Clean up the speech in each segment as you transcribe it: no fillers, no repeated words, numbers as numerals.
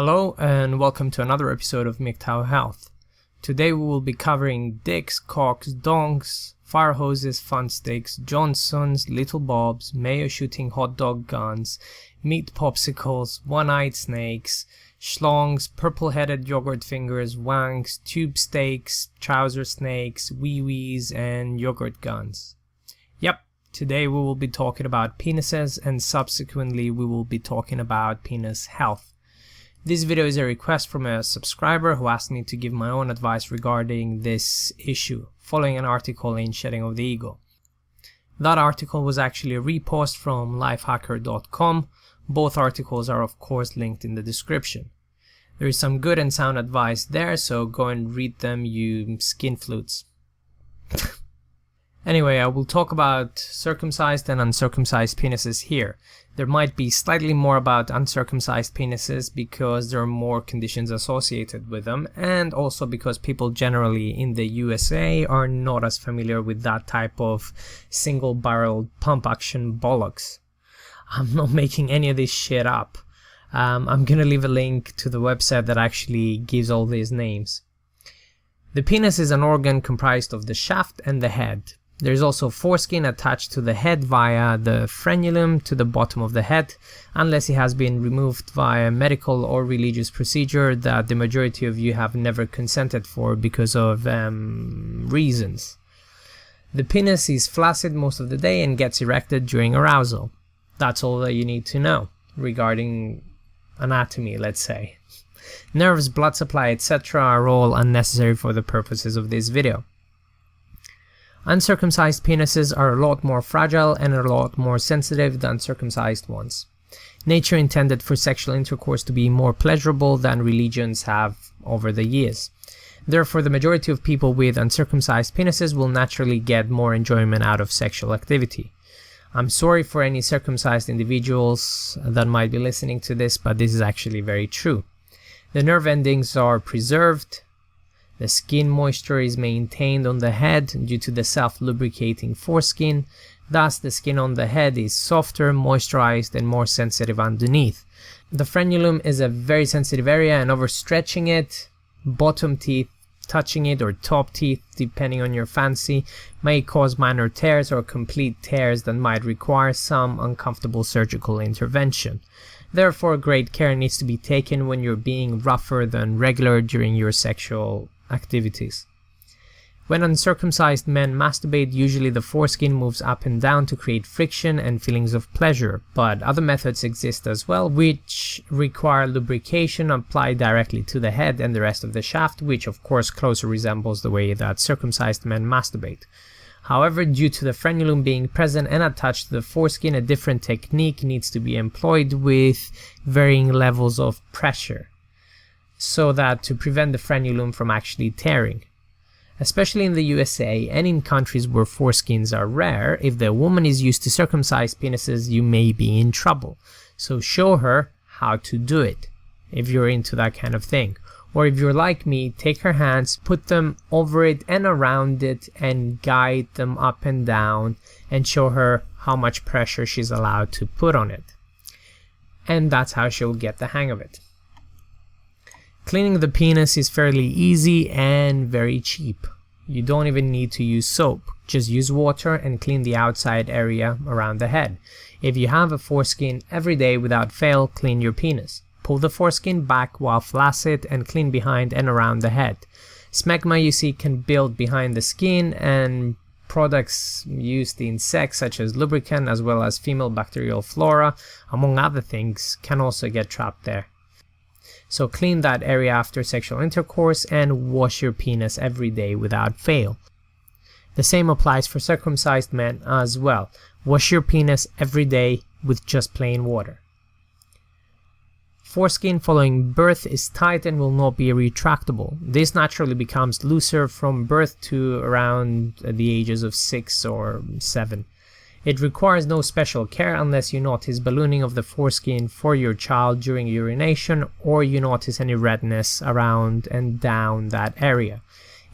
Hello and welcome to another episode of MGTOW Health. Today we will be covering dicks, cocks, dongs, fire hoses, fun sticks, Johnsons, little bobs, mayo shooting hot dog guns, meat popsicles, one-eyed snakes, schlongs, purple-headed yogurt fingers, wanks, tube steaks, trouser snakes, wee-wees, and yogurt guns. Yep, today we will be talking about penises and subsequently we will be talking about penis health. This video is a request from a subscriber who asked me to give my own advice regarding this issue, following an article in Shedding of the Ego. That article was actually a repost from lifehacker.com. Both articles are of course linked in the description. There is some good and sound advice there, so go and read them, you skinflutes. Anyway, I will talk about circumcised and uncircumcised penises here. There might be slightly more about uncircumcised penises because there are more conditions associated with them, and also because people generally in the USA are not as familiar with that type of single-barreled pump-action bollocks. I'm not making any of this shit up. I'm gonna leave a link to the website that actually gives all these names. The penis is an organ comprised of the shaft and the head. There is also foreskin attached to the head via the frenulum to the bottom of the head, unless it has been removed via medical or religious procedure that the majority of you have never consented for because of reasons. The penis is flaccid most of the day and gets erected during arousal. That's all that you need to know regarding anatomy, let's say. Nerves, blood supply, etc. are all unnecessary for the purposes of this video. Uncircumcised penises are a lot more fragile and a lot more sensitive than circumcised ones. Nature intended for sexual intercourse to be more pleasurable than religions have over the years. Therefore, the majority of people with uncircumcised penises will naturally get more enjoyment out of sexual activity. I'm sorry for any circumcised individuals that might be listening to this, but this is actually very true. The nerve endings are preserved. The skin moisture is maintained on the head due to the self-lubricating foreskin, thus the skin on the head is softer, moisturized, and more sensitive underneath. The frenulum is a very sensitive area, and overstretching it, bottom teeth touching it, or top teeth, depending on your fancy, may cause minor tears or complete tears that might require some uncomfortable surgical intervention. Therefore, great care needs to be taken when you're being rougher than regular during your sexual activities. When uncircumcised men masturbate, usually the foreskin moves up and down to create friction and feelings of pleasure, but other methods exist as well, which require lubrication applied directly to the head and the rest of the shaft, which of course closer resembles the way that circumcised men masturbate. However, due to the frenulum being present and attached to the foreskin, a different technique needs to be employed with varying levels of pressure, so that to prevent the frenulum from actually tearing. Especially in the USA and in countries where foreskins are rare, if the woman is used to circumcised penises, you may be in trouble. So show her how to do it, if you're into that kind of thing. Or if you're like me, take her hands, put them over it and around it and guide them up and down and show her how much pressure she's allowed to put on it. And that's how she'll get the hang of it. Cleaning the penis is fairly easy and very cheap. You don't even need to use soap. Just use water and clean the outside area around the head. If you have a foreskin, every day without fail, clean your penis. Pull the foreskin back while flaccid and clean behind and around the head. Smegma, you see, can build behind the skin, and products used in sex such as lubricant as well as female bacterial flora, among other things, can also get trapped there. So clean that area after sexual intercourse and wash your penis every day without fail. The same applies for circumcised men as well. Wash your penis every day with just plain water. Foreskin following birth is tight and will not be retractable. This naturally becomes looser from birth to around the ages of 6 or 7. It requires no special care unless you notice ballooning of the foreskin for your child during urination or you notice any redness around and down that area.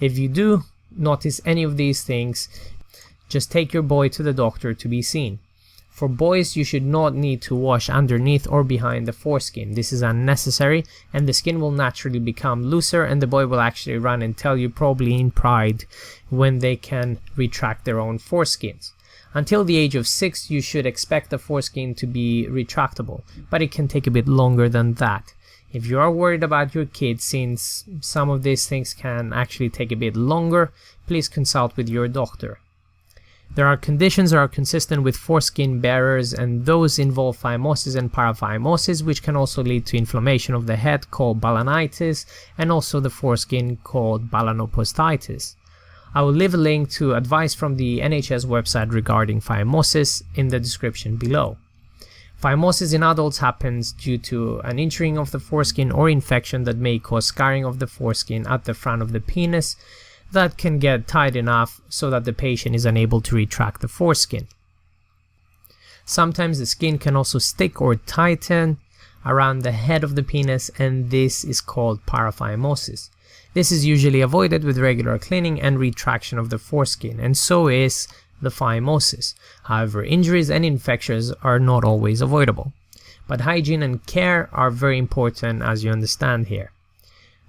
If you do notice any of these things, just take your boy to the doctor to be seen. For boys, you should not need to wash underneath or behind the foreskin. This is unnecessary, and the skin will naturally become looser, and the boy will actually run and tell you, probably in pride, when they can retract their own foreskins. Until the age of 6, you should expect the foreskin to be retractable, but it can take a bit longer than that. If you are worried about your kid, since some of these things can actually take a bit longer, please consult with your doctor. There are conditions that are consistent with foreskin bearers, and those involve phimosis and paraphimosis, which can also lead to inflammation of the head called balanitis, and also the foreskin called balanopostitis. I will leave a link to advice from the NHS website regarding phimosis in the description below. Phimosis in adults happens due to an injuring of the foreskin or infection that may cause scarring of the foreskin at the front of the penis that can get tight enough so that the patient is unable to retract the foreskin. Sometimes the skin can also stick or tighten around the head of the penis, and this is called paraphimosis. This is usually avoided with regular cleaning and retraction of the foreskin, and so is the phimosis. However, injuries and infections are not always avoidable. But hygiene and care are very important, as you understand here.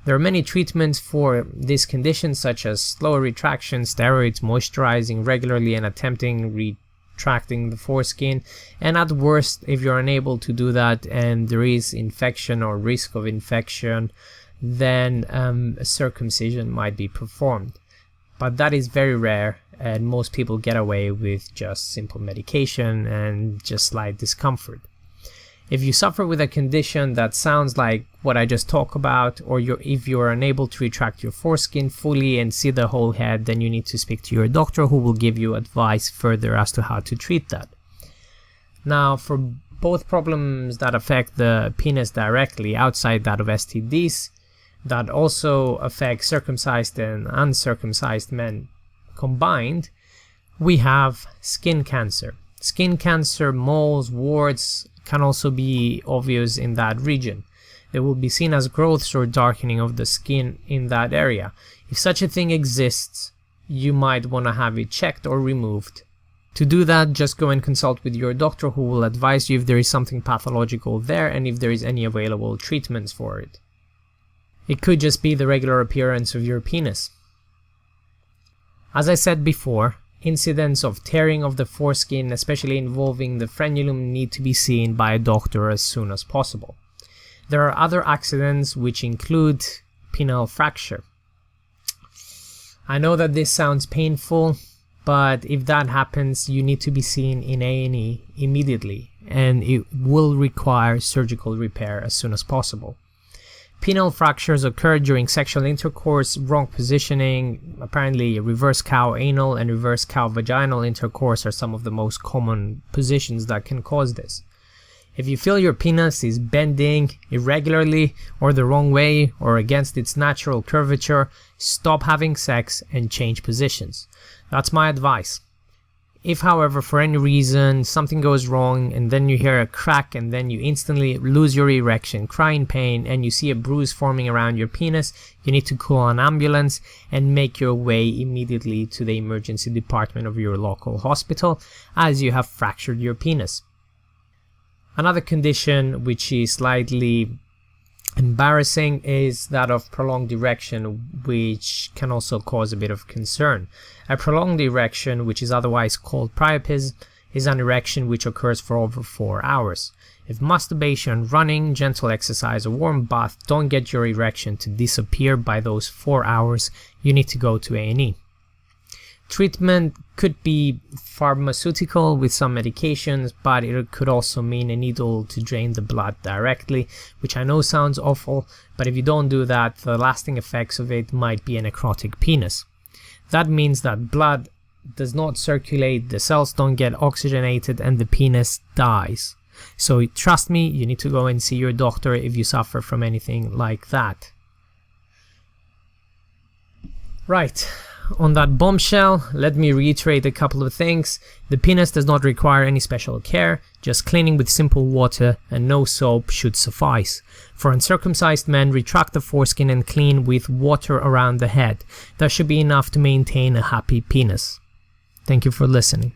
There are many treatments for this condition, such as slower retraction, steroids, moisturizing regularly, and attempting retracting the foreskin. And at worst, if you're unable to do that and there is infection or risk of infection, then a circumcision might be performed. But that is very rare, and most people get away with just simple medication and just slight discomfort. If you suffer with a condition that sounds like what I just talked about, or if you're unable to retract your foreskin fully and see the whole head, then you need to speak to your doctor, who will give you advice further as to how to treat that. Now, for both problems that affect the penis directly outside that of STDs, that also affect circumcised and uncircumcised men combined, we have skin cancer. Skin cancer, moles, warts, can also be obvious in that region. They will be seen as growths or darkening of the skin in that area. If such a thing exists, you might want to have it checked or removed. To do that, just go and consult with your doctor, who will advise you if there is something pathological there and if there is any available treatments for it. It could just be the regular appearance of your penis. As I said before, incidents of tearing of the foreskin, especially involving the frenulum, need to be seen by a doctor as soon as possible. There are other accidents which include penile fracture. I know that this sounds painful, but if that happens, you need to be seen in A&E immediately, and it will require surgical repair as soon as possible. Penile fractures occur during sexual intercourse, wrong positioning. Apparently, reverse cow anal and reverse cow vaginal intercourse are some of the most common positions that can cause this. If you feel your penis is bending irregularly or the wrong way or against its natural curvature, stop having sex and change positions. That's my advice. If, however, for any reason something goes wrong and then you hear a crack and then you instantly lose your erection, cry in pain, and you see a bruise forming around your penis, you need to call an ambulance and make your way immediately to the emergency department of your local hospital, as you have fractured your penis. Another condition which is slightly embarrassing is that of prolonged erection, which can also cause a bit of concern. A prolonged erection, which is otherwise called priapism, is an erection which occurs for over 4 hours. If masturbation, running, gentle exercise, or warm bath don't get your erection to disappear by those 4 hours, you need to go to A&E. Treatment could be pharmaceutical with some medications, but it could also mean a needle to drain the blood directly, which I know sounds awful, but if you don't do that, the lasting effects of it might be a necrotic penis. That means that blood does not circulate, the cells don't get oxygenated, and the penis dies. So trust me, you need to go and see your doctor if you suffer from anything like that. Right. On that bombshell, let me reiterate a couple of things. The penis does not require any special care, just cleaning with simple water and no soap should suffice. For uncircumcised men, retract the foreskin and clean with water around the head. That should be enough to maintain a happy penis. Thank you for listening.